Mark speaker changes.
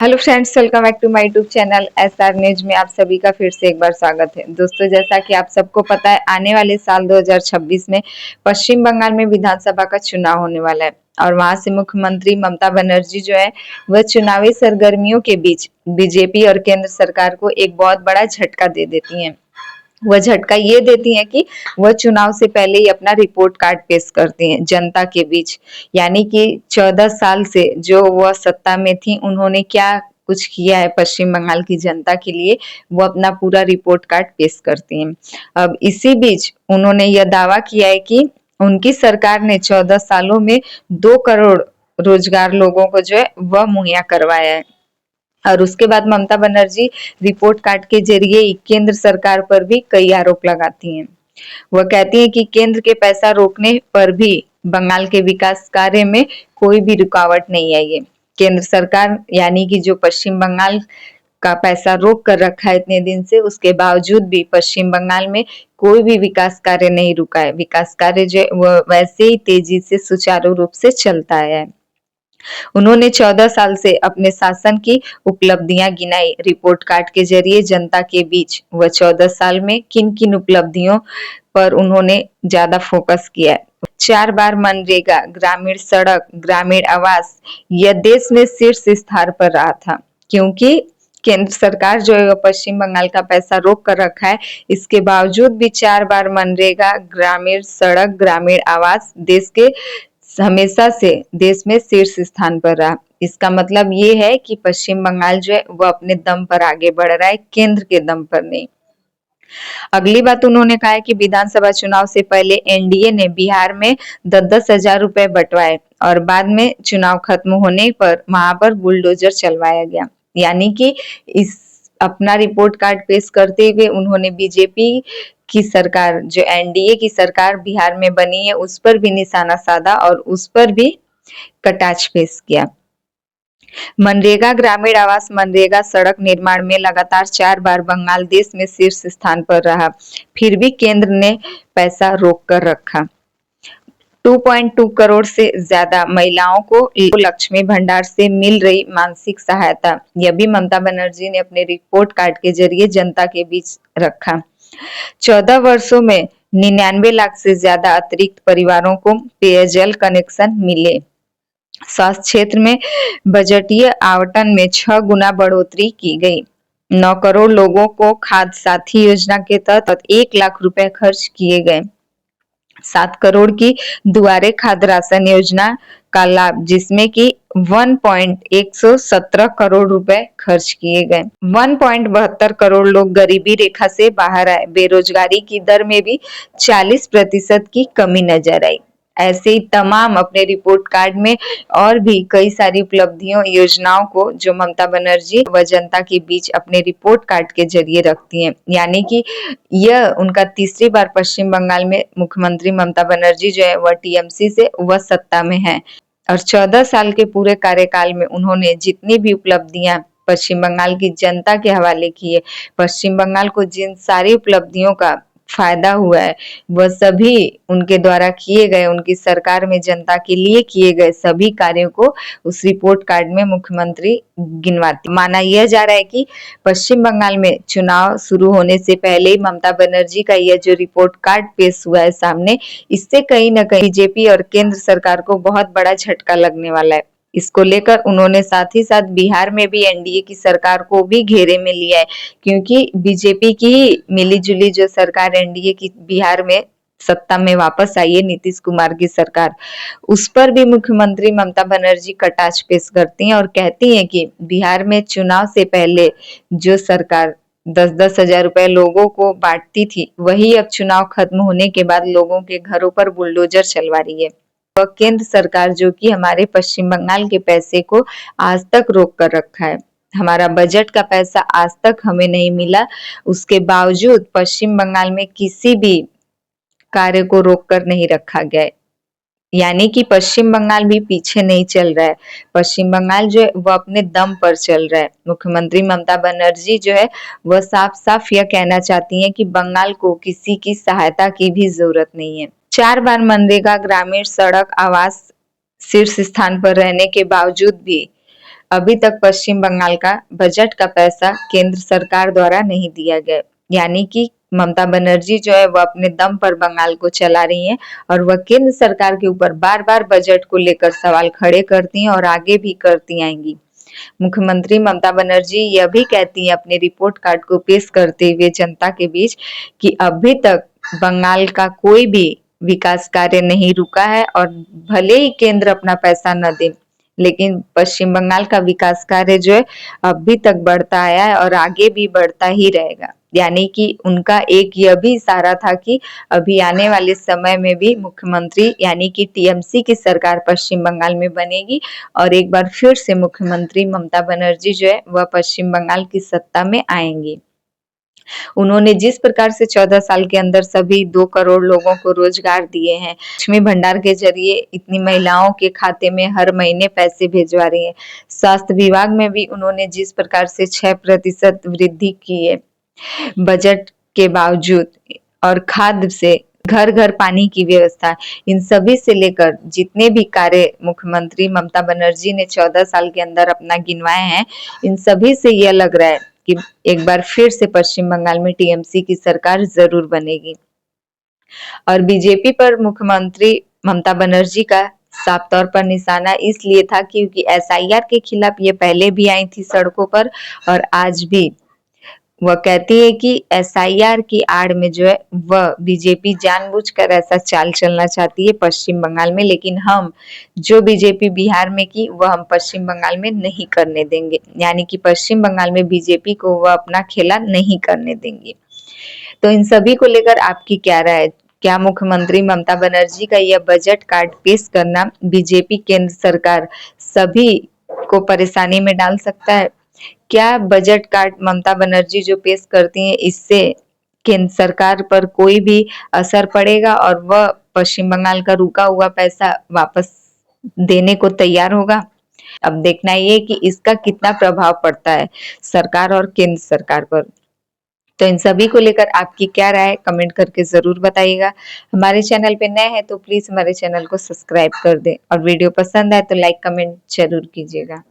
Speaker 1: Hello friends, welcome back to my YouTube channel SR news में आप सभी का फिर से एक बार स्वागत है। दोस्तों, जैसा कि आप सबको पता है, आने वाले साल 2026 में पश्चिम बंगाल में विधानसभा का चुनाव होने वाला है और वहां से मुख्यमंत्री ममता बनर्जी जो है वह चुनावी सरगर्मियों के बीच बीजेपी और केंद्र सरकार को एक बहुत बड़ा झटका दे देती हैं। वह झटका ये देती हैं कि वह चुनाव से पहले ही अपना रिपोर्ट कार्ड पेश करती हैं जनता के बीच। यानी कि 14 साल से जो वह सत्ता में थी, उन्होंने क्या कुछ किया है पश्चिम बंगाल की जनता के लिए, वो अपना पूरा रिपोर्ट कार्ड पेश करती हैं। अब इसी बीच उन्होंने यह दावा किया है कि उनकी सरकार ने 14 सालों में 2 करोड़ रोजगार लोगों को जो है वह मुहैया करवाया है। और उसके बाद ममता बनर्जी रिपोर्ट कार्ड के जरिए केंद्र सरकार पर भी कई आरोप लगाती हैं। वह कहती हैं कि केंद्र के पैसा रोकने पर भी बंगाल के विकास कार्य में कोई भी रुकावट नहीं आई है। केंद्र सरकार यानी कि जो पश्चिम बंगाल का पैसा रोक कर रखा है इतने दिन से, उसके बावजूद भी पश्चिम बंगाल में कोई भी विकास कार्य नहीं रुका है। विकास कार्य जो वह वैसे ही तेजी से सुचारू रूप से चलता है। उन्होंने 14 साल से अपने शासन की उपलब्धियां गिनाई रिपोर्ट कार्ड के जरिए जनता के बीच। वह 14 साल में किन किन उपलब्धियों पर उन्होंने ज्यादा फोकस किया है। 4 बार मनरेगा, ग्रामीण सड़क, ग्रामीण आवास, यह देश में शीर्ष स्थान पर रहा था, क्योंकि केंद्र सरकार जो है पश्चिम बंगाल का पैसा रोक कर रखा है। इसके बावजूद भी 4 बार मनरेगा, ग्रामीण सड़क, ग्रामीण आवास देश के हमेशा से देश में शीर्ष स्थान पर रहा। इसका मतलब ये है कि पश्चिम बंगाल जो है वह अपने दम पर आगे बढ़ रहा है, केंद्र के दम पर नहीं। अगली बात उन्होंने कहा है कि विधानसभा चुनाव से पहले एनडीए ने बिहार में 10-10 हजार रुपए बंटवाए और बाद में चुनाव खत्म होने पर वहां पर बुलडोजर चलवाया गया। यानी कि इस अपना रिपोर्ट कार्ड पेश करते हुए उन्होंने बीजेपी की सरकार, जो एनडीए की सरकार बिहार में बनी है, उस पर भी निशाना साधा और उस पर भी कटाक्ष पेश किया। मनरेगा, ग्रामीण आवास, मनरेगा सड़क निर्माण में लगातार 4 बार बंगाल देश में शीर्ष स्थान पर रहा, फिर भी केंद्र ने पैसा रोक कर रखा। 2.2 करोड़ से ज्यादा महिलाओं को लक्ष्मी भंडार से मिल रही मानसिक सहायता, यह भी ममता बनर्जी ने अपने रिपोर्ट कार्ड के जरिए जनता के बीच रखा। 14 वर्षों में 99 लाख से ज्यादा अतिरिक्त परिवारों को पेयजल कनेक्शन मिले। स्वास्थ्य क्षेत्र में बजटीय आवंटन में 6 गुना बढ़ोतरी की गई। 9 करोड़ लोगों को खाद्य साथी योजना के तहत 1 लाख रुपए खर्च किए गए। 7 करोड़ की दुआरे खाद्य राशन योजना का लाभ, जिसमें कि 1.117 करोड़ रुपए खर्च किए गए। 1.72 करोड़ लोग गरीबी रेखा से बाहर आए। बेरोजगारी की दर में भी 40% की कमी नजर आई। ऐसे ही तमाम अपने रिपोर्ट कार्ड में और भी कई सारी उपलब्धियों, योजनाओं को जो ममता बनर्जी व जनता के बीच अपने रिपोर्ट कार्ड के जरिए रखती हैं। यानी कि यह उनका तीसरी बार पश्चिम बंगाल में मुख्यमंत्री ममता बनर्जी जो है वह टीएमसी से वह सत्ता में है और 14 साल के पूरे कार्यकाल में उन्होंने जितनी भी उपलब्धियां पश्चिम बंगाल की जनता के हवाले की है, पश्चिम बंगाल को जिन सारी उपलब्धियों का फायदा हुआ है, वह सभी उनके द्वारा किए गए, उनकी सरकार में जनता के लिए किए गए सभी कार्यों को उस रिपोर्ट कार्ड में मुख्यमंत्री गिनवाती। माना यह जा रहा है कि पश्चिम बंगाल में चुनाव शुरू होने से पहले ही ममता बनर्जी का यह जो रिपोर्ट कार्ड पेश हुआ है सामने, इससे कहीं न कहीं बीजेपी और केंद्र सरकार को बहुत बड़ा झटका लगने वाला है। इसको लेकर उन्होंने साथ ही साथ बिहार में भी एनडीए की सरकार को भी घेरे में लिया है, क्योंकि बीजेपी की मिली-जुली जो सरकार एनडीए की बिहार में सत्ता में वापस आई है, नीतीश कुमार की सरकार, उस पर भी मुख्यमंत्री ममता बनर्जी कटाक्ष पेश करती हैं और कहती हैं कि बिहार में चुनाव से पहले जो सरकार 10-10 हजार रुपए लोगों को बांटती थी, वही अब चुनाव खत्म होने के बाद लोगों के घरों पर बुलडोजर चलवा रही है। वह केंद्र सरकार जो कि हमारे पश्चिम बंगाल के पैसे को आज तक रोक कर रखा है, हमारा बजट का पैसा आज तक हमें नहीं मिला, उसके बावजूद पश्चिम बंगाल में किसी भी कार्य को रोक कर नहीं रखा गया है। यानी कि पश्चिम बंगाल भी पीछे नहीं चल रहा है, पश्चिम बंगाल जो है वह अपने दम पर चल रहा है। मुख्यमंत्री ममता बनर्जी जो है वह साफ साफ यह कहना चाहती हैं कि बंगाल को किसी की सहायता की भी जरूरत नहीं है। 4 बार मनरेगा, ग्रामीण सड़क, आवास शीर्ष स्थान पर रहने के बावजूद भी अभी तक पश्चिम बंगाल का बजट का पैसा केंद्र सरकार द्वारा नहीं दिया गया, यानी कि ममता बनर्जी जो है वह अपने दम पर बंगाल को चला रही हैं और वह केंद्र सरकार के ऊपर बार बार बजट को लेकर सवाल खड़े करती हैं और आगे भी करती आएंगी। मुख्यमंत्री ममता बनर्जी यह भी कहती हैं अपने रिपोर्ट कार्ड को पेश करते हुए जनता के बीच कि अभी तक बंगाल का कोई भी विकास कार्य नहीं रुका है और भले ही केंद्र अपना पैसा न दे, लेकिन पश्चिम बंगाल का विकास कार्य जो है अभी तक बढ़ता आया है और आगे भी बढ़ता ही रहेगा। यानी कि उनका एक यह भी इशारा था कि अभी आने वाले समय में भी मुख्यमंत्री यानी कि टीएमसी की सरकार पश्चिम बंगाल में बनेगी और एक बार फिर से मुख्यमंत्री ममता बनर्जी जो है वह पश्चिम बंगाल की सत्ता में आएंगी। उन्होंने जिस प्रकार से 14 साल के अंदर सभी 2 करोड़ लोगों को रोजगार दिए हैं, लक्ष्मी भंडार के जरिए इतनी महिलाओं के खाते में हर महीने पैसे भिजवा रही है। स्वास्थ्य विभाग में भी उन्होंने जिस प्रकार से 6% वृद्धि की है बजट के बावजूद, और खाद्य से घर घर पानी की व्यवस्था, इन सभी से लेकर जितने भी कार्य मुख्यमंत्री ममता बनर्जी ने 14 साल के अंदर अपना गिनवाए हैं, इन सभी से यह लग रहा है कि एक बार फिर से पश्चिम बंगाल में टीएमसी की सरकार जरूर बनेगी। और बीजेपी पर मुख्यमंत्री ममता बनर्जी का साफ तौर पर निशाना इसलिए था क्योंकि एसआईआर के खिलाफ ये पहले भी आई थी सड़कों पर और आज भी वह कहती है कि एसआईआर की आड़ में जो है वह बीजेपी जानबूझकर ऐसा चाल चलना चाहती है पश्चिम बंगाल में, लेकिन हम जो बीजेपी बिहार में की वह हम पश्चिम बंगाल में नहीं करने देंगे, यानी कि पश्चिम बंगाल में बीजेपी को वह अपना खेला नहीं करने देंगे। तो इन सभी को लेकर आपकी क्या राय है? क्या मुख्यमंत्री ममता बनर्जी का यह बजट कार्ड पेश करना बीजेपी केंद्र सरकार सभी को परेशानी में डाल सकता है? क्या बजट कार्ड ममता बनर्जी जो पेश करती हैं इससे केंद्र सरकार पर कोई भी असर पड़ेगा और वह पश्चिम बंगाल का रुका हुआ पैसा वापस देने को तैयार होगा? अब देखना ये कि इसका कितना प्रभाव पड़ता है सरकार और केंद्र सरकार पर। तो इन सभी को लेकर आपकी क्या राय है कमेंट करके जरूर बताइएगा। हमारे चैनल पे नए हैं तो प्लीज हमारे चैनल को सब्सक्राइब कर दें और वीडियो पसंद आए तो लाइक कमेंट जरूर कीजिएगा।